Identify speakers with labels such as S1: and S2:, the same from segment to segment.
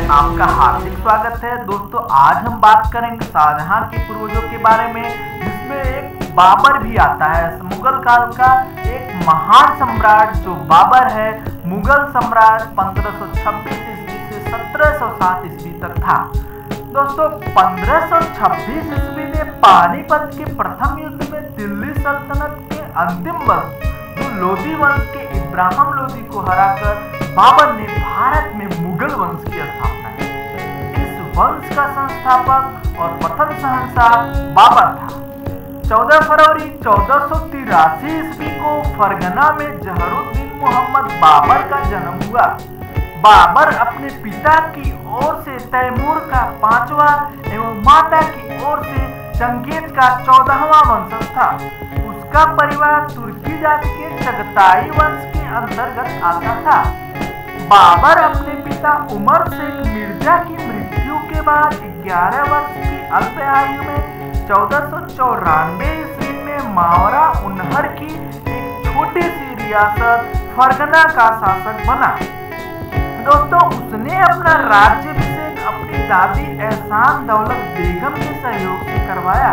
S1: में आपका हार्दिक स्वागत है। दोस्तों आज हम बात करेंगे शाहजहां के पूर्वजों के बारे में, जिसमें एक बाबर भी आता है। मुगल काल का एक महान सम्राट जो बाबर है, मुगल सम्राट 1526 ईस्वी से 1707 ईस्वी तक था। दोस्तों 1526 ईस्वी में पानीपत के प्रथम युद्ध में दिल्ली सल्तनत के अंतिम वंश जो लोधी वंश के इब्राहिम लोधी को हराकर बाबर ने भारत में मुगल वंश की स्थापना की। इस वंश का संस्थापक और प्रथम शहंशाह बाबर था। 14 फरवरी 1483 ईस्वी को फरगना में जहरुद्दीन मोहम्मद बाबर का जन्म हुआ। बाबर अपने पिता की ओर से तैमूर का 5वां एवं माता की ओर से चंगेज का 14वां वंशज था। उसका परिवार तुर्की जाति के चगताई वंश के अंतर्गत आता था। बाबर अपने पिता उमर शेख मिर्जा की मृत्यु के बाद 11 वर्ष की अल्प आयु में 1494 ईस्वी में मावरा उनहर की एक छोटी सी रियासत फरगना का शासक बना। दोस्तों उसने अपना राज्याभिषेक अपनी दादी एहसान दौलत बेगम के सहयोग से करवाया।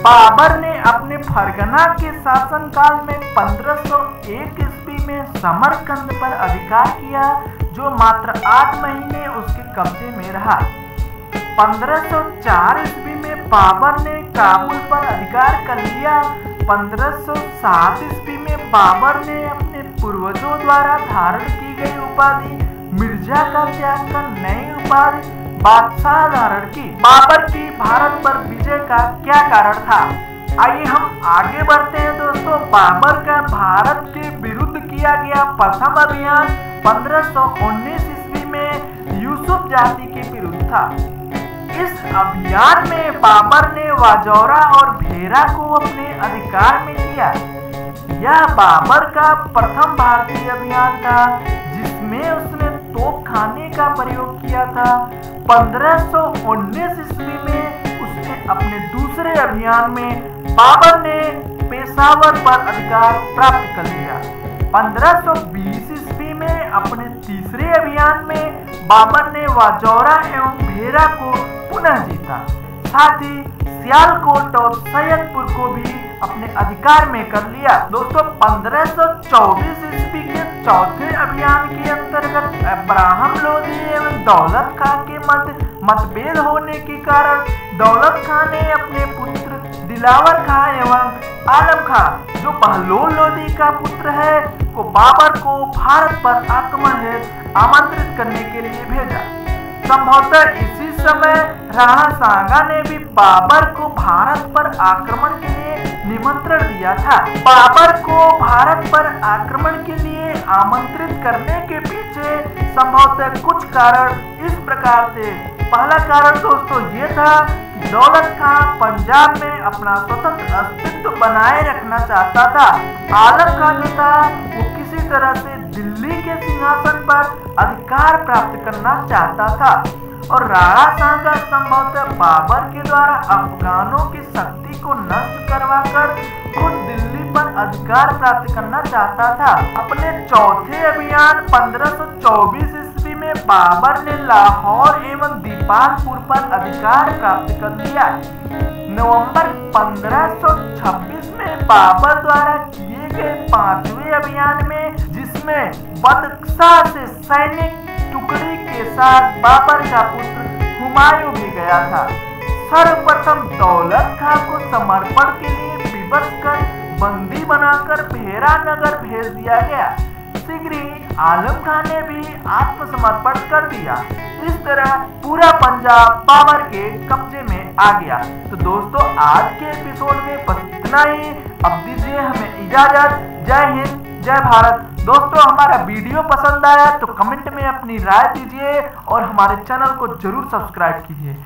S1: बाबर ने अपने फरगना के शासनकाल में 1501 ईस्वी में समरकंद पर अधिकार किया, जो मात्र 8 महीने उसके कब्जे में रहा। 1504 ईस्वी में बाबर ने काबुल पर अधिकार कर लिया। 1507 ईस्वी में बाबर ने अपने पूर्वजों द्वारा धारण की गई उपाधि मिर्जा का त्याग कर नई उपाधि बादशाह धारण की। बाबर की भारत पर विजय का क्या कारण था, आइए हम आगे बढ़ते हैं। दोस्तों बाबर का भारत के विरुद्ध किया गया प्रथम अभियान 1519 ईस्वी में यूसुफ जाति के विरुद्ध था। इस अभियान में बाबर ने वाजौरा और भेरा को अपने अधिकार में लिया। यह बाबर का प्रथम भारतीय अभियान था जिसमें उसने तोपखाने का प्रयोग किया था। 1519 ईस्वी में उसने अपने दूसरे अभियान में बाबर ने पेशावर पर अधिकार प्राप्त कर लिया। 1520 ईस्वी में अपने तीसरे अभियान में बाबर ने वाजौरा एवं भेरा को पुनः जीता। साथ ही सियालकोट और सैयदपुर को भी अपने अधिकार में कर लिया। दोस्तों 1524 ईस्वी के चौथे अभियान के अंतर्गत इब्राहिम लोधी एवं दौलत खां के मतभेद होने के कारण दौलत खां ने अपने पुत्र दिलावर खां एवं आलम खां जो बहलोल लोधी का पुत्र है को बाबर को भारत पर आक्रमण हेतु आमंत्रित करने के लिए भेजा। संभवतः इसी समय राणा सांगा ने भी बाबर को भारत पर आक्रमण के लिए निमंत्रण दिया था। बाबर को भारत पर आक्रमण के लिए आमंत्रित करने के पीछे संभवतः कुछ कारण इस प्रकार थे। पहला कारण दोस्तों ये था कि दौलत खां पंजाब में अपना स्वतंत्र अस्तित्व बनाए रखना चाहता था। आलम खां जो था वो किसी तरह से दिल्ली के सिंहासन पर अधिकार प्राप्त करना चाहता था और राणा सांगा संभवतः बाबर के द्वारा अफगानों की शक्ति को नष्ट करवाकर खुद दिल्ली पर अधिकार प्राप्त करना चाहता था। अपने चौथे अभियान 1524 ईस्वी में बाबर ने लाहौर एवं दीपालपुर पर अधिकार प्राप्त कर लिया। नवंबर 1526 में बाबर द्वारा किए गए 5वें अभियान में, जिसमें बदख्शा से सैनिक टुकड़ी के साथ बाबर का पुत्र हुमायूं भी गया था, सर्वप्रथम दौलत खां को समर्पण के लिए विवश कर बंदी बनाकर भेरा नगर भेज दिया गया। शीघ्र ही आलम खां ने भी आत्मसमर्पण कर दिया। इस तरह पूरा पंजाब बाबर के कब्जे में आ गया। तो दोस्तों आज के एपिसोड में बस इतना ही। अब दीजिए हमें इजाजत। जय हिंद, जय भारत। दोस्तों हमारा वीडियो पसंद आया तो कमेंट में अपनी राय दीजिए और हमारे चैनल को जरूर सब्सक्राइब कीजिए।